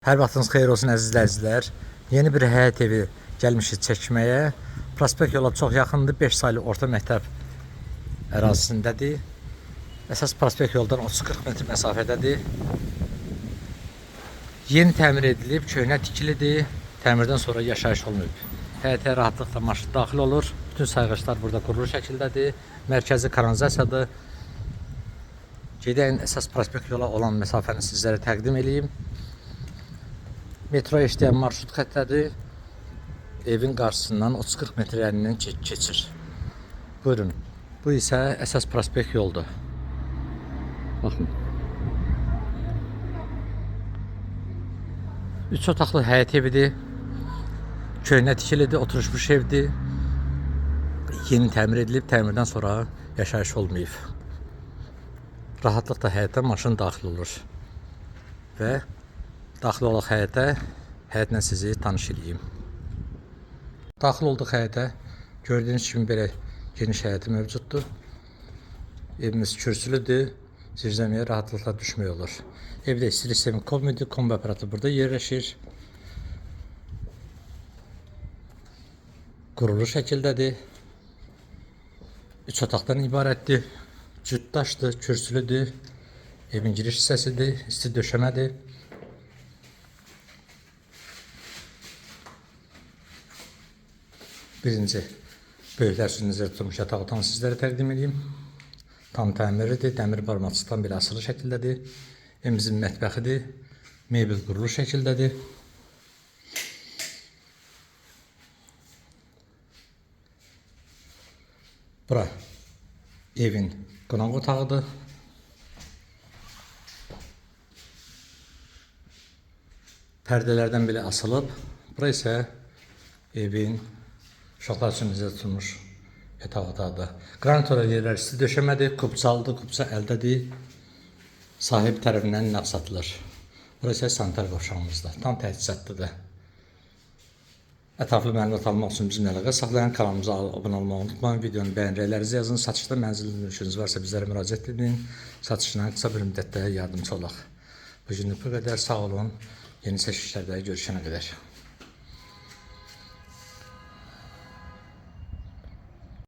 Hər vaxtınız xeyir olsun əziz izləyicilər. Yeni bir həyət evi gəlmişik çəkməyə. Prospekt yola çox yaxındır. 5 saylı orta məktəb ərazisindədir. Əsas prospekt yoldan 30-40 metr məsafədədir. Yeni təmir edilib, köhnə tikilidir. Təmirdən sonra yaşayış olmayıb. Həyətə rahatlıqla maşın daxil olur. Bütün sayğaclar burada qurulu şəkildədir. Mərkəzi kanalizasiyadır. Gedəyin əsas prospekt yola olan məsafəni sizlərə təqdim edeyim. Metro işləyən marşrut xətləri evin qarşısından 30-40 metrlərindən keçir. Buyurun. Bu isə əsas prospekt yoldur. Baxın. 3 otaqlı həyət evidir. Köhnə tikilidir, oturmuş evdir. Yeni təmir edilib, təmirdən sonra yaşayış olmayıb. Rahatlıqla həyətə maşın daxil olur. Və daxil olaq həyətə, həyətlə sizi tanış edeyim. Daxil olduq həyətə. Gördüyünüz kimi belə geniş həyəti mövcuddur. Evimiz kürsülüdür. Zirzəmiyə rahatlıqla düşmək olur. Evdə istilik sistemi kombidir. Kombi aparatı burada yerləşir. Qurulu şəkildədir. 3 otaqdan ibarətdir. Cütdaşdır, kürsülüdür. Evin giriş hissəsidir, isti döşəmədir. Birinci böyüklər üçün nəzərdə tutulmuş yataq otağını sizlərə təqdim edeyim. Tam təmirlidir, dəmir barmaqçıqdan belə asılı şəkildədir. Evimizin mətbəxidir, mebel qurulu şəkildədir. Bura evin qonaq otağıdır. Pərdələrdən belə asılıb. Bura isə evin uşaqlar üçün nəzərdə tutulmuş yataq otağıdır. Qranitolar yerlər isti döşəmədir, kubcalıdır, kubca əldədir. Sahib tərəfindən nağd satılır. Bura isə sanitar qovşağımızdır. Tam təchizatlıdır. Ətraflı məlumat almaq üçün bizimlə əlaqə saxlayın. Kanalımıza abunə olmağı unutmayın. Videonun bəyənirlərinizi yazın. Satışda mənzil mülkünüz varsa bizlərə müraciət edin. Satışına qısa bir müddətdə yardımcı olaq. Bu günlük bu qədər. Sağ olun. Yeni çəkilişlərdə görüşənə qədər.